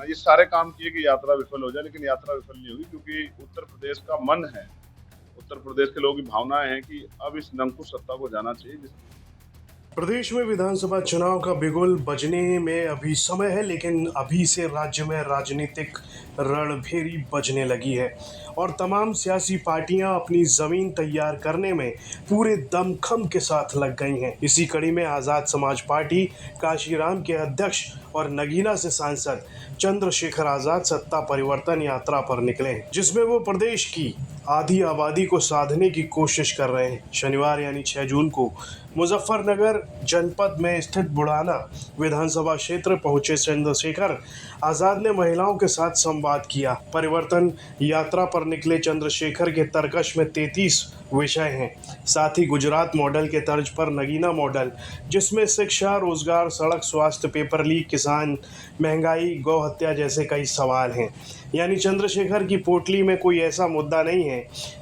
करना, ये सारे काम किए कि यात्रा विफल हो जाए, लेकिन यात्रा विफल नहीं होगी क्योंकि उत्तर प्रदेश का मन है, उत्तर प्रदेश के लोगों की भावनाएं हैं कि अब इस निरंकुश सत्ता को जाना चाहिए प्रदेश में विधानसभा चुनाव का बिगुल बजने में अभी समय है, लेकिन अभी से राज्य में राजनीतिक रणभेरी बजने लगी है और तमाम सियासी पार्टियां अपनी जमीन तैयार करने में पूरे दमखम के साथ लग गई हैं। इसी कड़ी में आज़ाद समाज पार्टी काशीराम के अध्यक्ष और नगीना से सांसद चंद्रशेखर आजाद सत्ता परिवर्तन यात्रा पर निकले हैं, जिसमें वो प्रदेश की आधी आबादी को साधने की कोशिश कर रहे हैं। शनिवार यानी 6 जून को मुजफ्फरनगर जनपद में स्थित बुढ़ाना विधानसभा क्षेत्र पहुंचे चंद्रशेखर आजाद ने महिलाओं के साथ संवाद किया। परिवर्तन यात्रा पर निकले चंद्रशेखर के तरकश में 33 विषय हैं, साथ ही गुजरात मॉडल के तर्ज पर नगीना मॉडल, जिसमें शिक्षा, रोजगार, सड़क, स्वास्थ्य, पेपर लीक, किसान, महंगाई, गौ हत्या जैसे कई सवाल हैं। यानी चंद्रशेखर की पोटली में कोई ऐसा मुद्दा नहीं है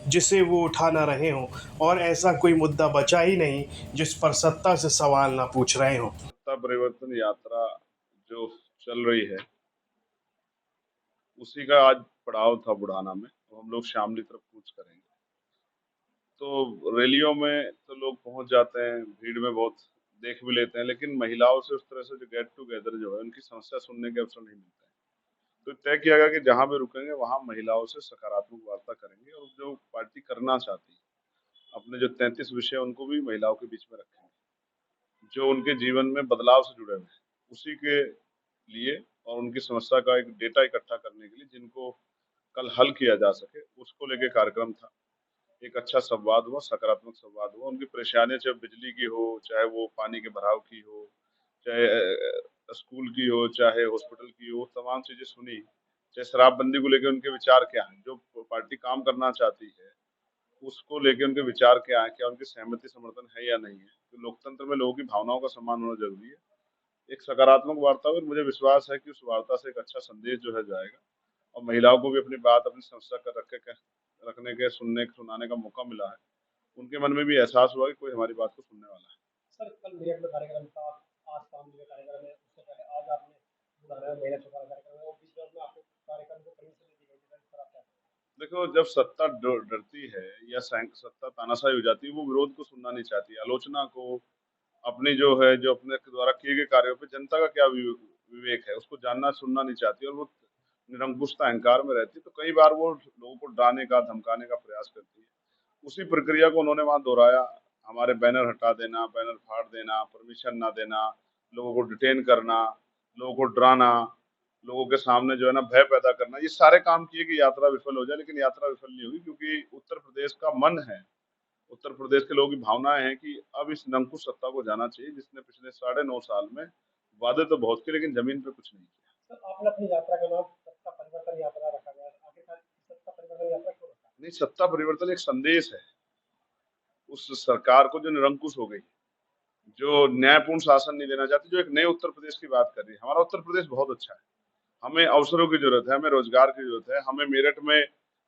जिसे वो उठा ना रहे हों, और ऐसा कोई मुद्दा बचा ही नहीं जिस पर सत्ता से सवाल ना पूछ रहे हों। सत्ता परिवर्तन यात्रा जो चल रही है उसी का आज पड़ाव था बुढ़ाना में। तो हम लोग शामली तरफ कूच करेंगे, तो रैलियों में तो लोग पहुंच जाते हैं, भीड़ में बहुत देख भी लेते हैं, लेकिन महिलाओं से उस तरह से जो गेट टुगेदर जो है उनकी समस्या सुनने के अवसर नहीं मिलते हैं। तो तय किया गया कि जहां भी रुकेंगे वहां महिलाओं से सकारात्मक वार्ता करेंगे और जो पार्टी करना चाहती है अपने जो 33 विषय उनको भी महिलाओं के बीच में रखेंगे, जो उनके जीवन में बदलाव से जुड़े हुए हैं उसी के लिए, और उनकी समस्या का एक डेटा इकट्ठा करने के लिए जिनको कल हल किया जा सके उसको लेके कार्यक्रम था। एक अच्छा संवाद हुआ, सकारात्मक संवाद हुआ। उनकी परेशानियां चाहे बिजली की हो, चाहे वो पानी के भराव की हो, चाहे स्कूल की हो, चाहे हॉस्पिटल की हो, तमाम चीजें सुनी। चाहे शराबबंदी को लेकर उनके विचार क्या हैं, जो पार्टी काम करना चाहती है उसको लेके उनके विचार क्या है, क्या उनकी सहमति समर्थन है या नहीं है। तो लोकतंत्र में लोगों की भावनाओं का सम्मान होना जरूरी है। एक सकारात्मक वार्ता हुई और मुझे विश्वास है कि उस वार्ता से एक अच्छा संदेश जो है जाएगा और महिलाओं को भी अपनी बात, अपनी समस्या कर रखने के, सुनाने का मौका मिला है। उनके मन में भी एहसास हुआ कि कोई हमारी बात को सुनने वाला है। सर, कल मेरठ में कार्यक्रम था, आज शामली में कार्यक्रम है, उससे पहले आज आपने बुढ़ाना में मेरठ में कार्यक्रम है और बीच में आपको कार्यक्रम को कहीं से नहीं दी गई थी, सर आप क्या कहें? देखो, जब सत्ता डरती है या सत्ता तानाशाही हो जाती है, वो विरोध को सुनना नहीं चाहती, आलोचना को, अपनी जो है, जो अपने द्वारा किए गए कार्यों पे जनता का क्या विवेक है उसको जानना सुनना नहीं चाहती, और वो निरंकुशता अहंकार में रहती है। तो कई बार वो लोगों को डराने का, धमकाने का प्रयास करती है। उसी प्रक्रिया को उन्होंने वहां दोहराया। हमारे बैनर हटा देना, बैनर फाड़ देना, परमिशन ना देना, लोगों को डिटेन करना, लोगों को डराना, लोगों के सामने जो है ना भय पैदा करना, ये सारे काम किए कि यात्रा विफल हो जाए, लेकिन यात्रा विफल नहीं होगी क्योंकि उत्तर प्रदेश का मन है, उत्तर प्रदेश के लोगों की भावनाएं हैं कि अब इस निरंकुश सत्ता को जाना चाहिए जिसने पिछले 9.5 साल में वादे तो बहुत किए लेकिन जमीन पे कुछ नहीं किया। सर, आपने अपनी यात्रा का नाम सत्ता परिवर्तन यात्रा रखा गया है, आखिरकार सत्ता परिवर्तन यात्रा क्यों रखा है? नहीं, सत्ता परिवर्तन एक संदेश है उस सरकार को जो निरंकुश हो गई, जो न्यायपूर्ण शासन नहीं देना चाहती, जो एक नए उत्तर प्रदेश की बात कर रही है। हमारा उत्तर प्रदेश बहुत अच्छा है, हमें अवसरों की जरूरत है, हमें रोजगार की जरूरत है, हमें मेरठ में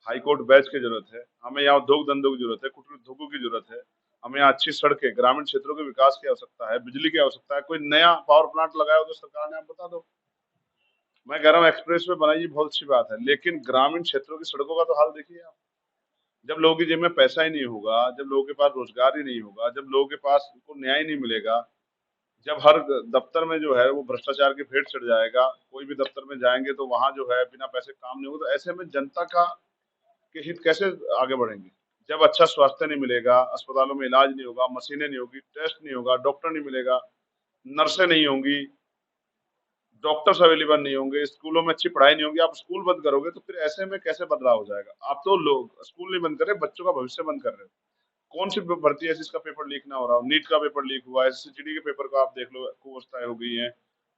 हाईकोर्ट बैच की जरूरत है, हमें यहाँ उद्योग धंधों की जरूरत है, कुटीर उद्योगों की जरूरत है, हमें यहाँ अच्छी सड़कें, ग्रामीण क्षेत्रों के विकास की आवश्यकता है, बिजली की आवश्यकता है। कोई नया पावर प्लांट लगाया हो तो सरकार ने, आप बता दो। मैं कह रहा हूँ एक्सप्रेस वे बनाइए, बहुत अच्छी बात है, लेकिन ग्रामीण क्षेत्रों की सड़कों का तो हाल देखिए आप। जब लोगों की जेब में पैसा ही नहीं होगा, जब लोगों के पास रोजगार ही नहीं होगा, जब लोगों के पास उनको न्याय नहीं मिलेगा, जब हर दफ्तर में जो है वो भ्रष्टाचार की भेंट चढ़ जाएगा, कोई भी दफ्तर में जाएंगे तो वहां जो है बिना पैसे काम नहीं होगा, तो ऐसे में जनता का के हित कैसे आगे बढ़ेंगे? जब अच्छा स्वास्थ्य नहीं मिलेगा, अस्पतालों में इलाज नहीं होगा, मशीनें नहीं होगी, टेस्ट नहीं होगा, डॉक्टर नहीं मिलेगा, नर्सें नहीं होंगी, डॉक्टर्स अवेलेबल नहीं होंगे, स्कूलों में अच्छी पढ़ाई नहीं होगी, आप स्कूल बंद करोगे तो फिर ऐसे में कैसे बदलाव हो जाएगा? आप तो लोग स्कूल नहीं बंद कर रहे, बच्चों का भविष्य बंद कर रहे हो। कौन सी भर्ती ऐसी जिसका पेपर लीक ना हो रहा हो? नीट का पेपर लीक हुआ है, एसएससीजीडी के पेपर को आप देख लो, कुअवस्थाएं हो गई हैं,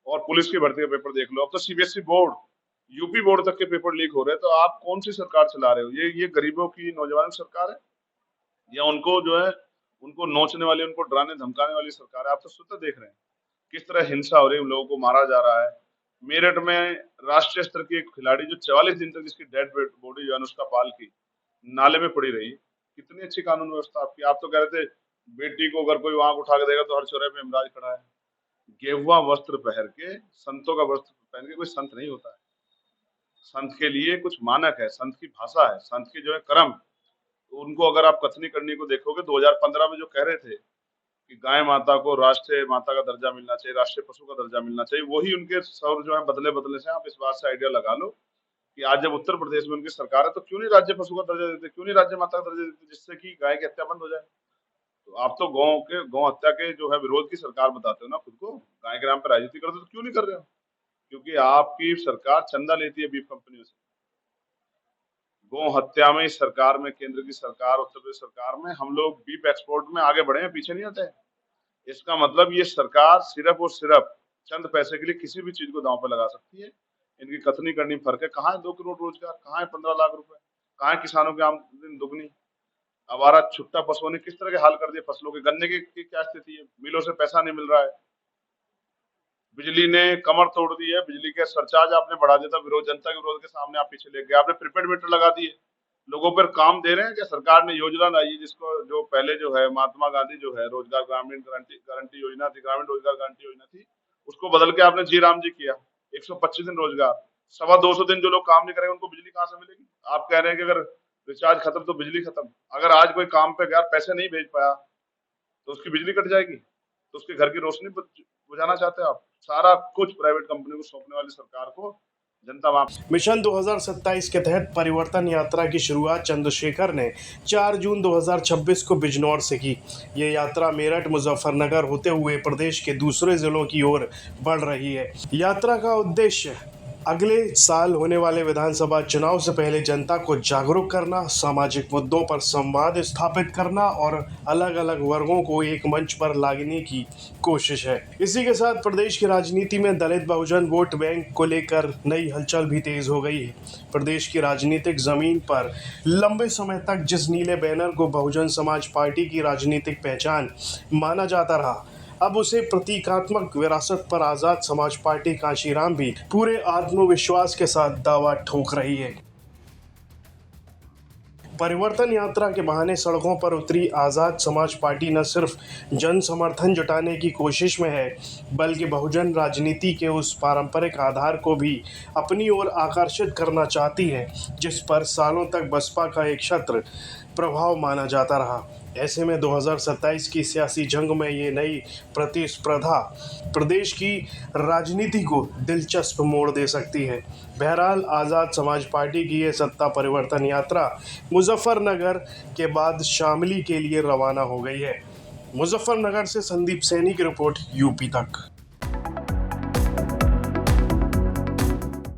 और पुलिस की भर्ती का पेपर देख लो, अब तो सीबीएसई बोर्ड, यूपी बोर्ड तक के पेपर लीक हो रहे हैं। तो आप कौन सी सरकार चला रहे हो? ये गरीबों की, नौजवानों की सरकार है, या उनको जो है उनको नोचने वाली, उनको डराने धमकाने वाली सरकार है? आप तो स्वतः देख रहे हैं किस तरह हिंसा हो रही है, उन लोगों को मारा जा रहा है। मेरठ में राष्ट्रीय स्तर की एक खिलाड़ी जो 44 दिन तक जिसकी डेड बॉडी जो है अनुष्का पाल की नाले में पड़ी रही, कितनी अच्छी कानून व्यवस्था आपकी। आप तो कह रहे थे बेटी को अगर कोई वहां उठा के देगा तो हर चौराहे पे यमराज खड़ा है। गेरुआ वस्त्र पहन के, संतों का वस्त्र पहन के कोई संत नहीं होता है। संत के लिए कुछ मानक है, संत की भाषा है, संत के जो है कर्म। तो उनको अगर आप कथनी करनी को देखोगे 2015 में जो कह रहे थे कि गाय माता को राष्ट्रीय माता का दर्जा मिलना चाहिए, राष्ट्रीय पशु का दर्जा मिलना चाहिए, वही उनके सौर जो है बदले बदले से। आप इस बात से आइडिया लगा लो कि आज जब उत्तर प्रदेश में उनकी सरकार है तो क्यों नहीं राज्य पशु का दर्जा देते, क्यों नहीं राज्य माता का दर्जा देते, जिससे कि गाय की हत्या बंद हो जाए। तो आप तो गौ हत्या के जो है विरोध की सरकार बताते हो ना खुद को, गाय के नाम पर राजनीति करते हो, तो क्यों नहीं कर रहे हो? क्योंकि आपकी सरकार चंदा लेती है बीफ कंपनियों से। गौ हत्या में इस सरकार में, केंद्र की सरकार, उत्तर प्रदेश सरकार में हम लोग बीफ एक्सपोर्ट में आगे बढ़े हैं, पीछे नहीं हटे। इसका मतलब ये सरकार सिर्फ और सिर्फ चंद पैसे के लिए किसी भी चीज को दांव पे लगा सकती है। इनकी कथनी करनी फर्क है। कहाँ है 2 करोड़ रोजगार, कहाँ है 15 लाख रुपए, कहाँ है किसानों की आमदनी दुगनी। आवारा छुट्टा पशुओं ने किस तरह के हाल कर दिए फसलों के। गन्ने की क्या स्थिति है, मिलों से पैसा नहीं मिल रहा है। बिजली ने कमर तोड़ दी है, बिजली के सरचार्ज आपने बढ़ा दिया था, विरोध जनता के विरोध के सामने आप पीछे ले गए। आपने प्रीपेड मीटर लगा दिए, लोगों पर काम दे रहे हैं क्या? सरकार ने योजना लाई है जिसको, जो पहले जो है महात्मा गांधी जो है रोजगार ग्रामीण गारंटी योजना थी, ग्रामीण रोजगार गारंटी योजना थी, उसको बदल के आपने जी राम जी किया। 125 दिन रोजगार, 225 दिन जो लोग काम नहीं करेंगे उनको बिजली कहाँ से मिलेगी? आप कह रहे हैं कि अगर रिचार्ज खत्म तो बिजली खत्म। अगर आज कोई काम पे गया, पैसे नहीं भेज पाया, तो उसकी बिजली कट जाएगी, तो उसके घर की रोशनी बुझाना चाहते हैं आप। सारा कुछ प्राइवेट कंपनी को सौंपने वाली सरकार को जनता माफ। मिशन 2027 के तहत परिवर्तन यात्रा की शुरुआत चंद्रशेखर ने 4 जून 2026 को बिजनौर से की। ये यात्रा मेरठ, मुजफ्फरनगर होते हुए प्रदेश के दूसरे जिलों की ओर बढ़ रही है। यात्रा का उद्देश्य अगले साल होने वाले विधानसभा चुनाव से पहले जनता को जागरूक करना, सामाजिक मुद्दों पर संवाद स्थापित करना और अलग अलग वर्गों को एक मंच पर लाने की कोशिश है। इसी के साथ प्रदेश की राजनीति में दलित बहुजन वोट बैंक को लेकर नई हलचल भी तेज हो गई है। प्रदेश की राजनीतिक जमीन पर लंबे समय तक जिस नीले बैनर को बहुजन समाज पार्टी की राजनीतिक पहचान माना जाता रहा, अब उसे प्रतीकात्मक विरासत पर आजाद समाज पार्टी कांशीराम भी पूरे आत्मविश्वास के साथ दावा ठोक रही है। परिवर्तन यात्रा के बहाने सड़कों पर उतरी आजाद समाज पार्टी न सिर्फ जन समर्थन जुटाने की कोशिश में है, बल्कि बहुजन राजनीति के उस पारंपरिक आधार को भी अपनी ओर आकर्षित करना चाहती है, जिस पर सालों तक बसपा का एक छत्र प्रभाव माना जाता रहा। ऐसे में 2027 की सियासी जंग में ये नई प्रतिस्पर्धा प्रदेश की राजनीति को दिलचस्प मोड़ दे सकती है। बहरहाल आज़ाद समाज पार्टी की ये सत्ता परिवर्तन यात्रा मुजफ्फरनगर के बाद शामली के लिए रवाना हो गई है। मुजफ्फरनगर से संदीप सैनी की रिपोर्ट, यूपी तक।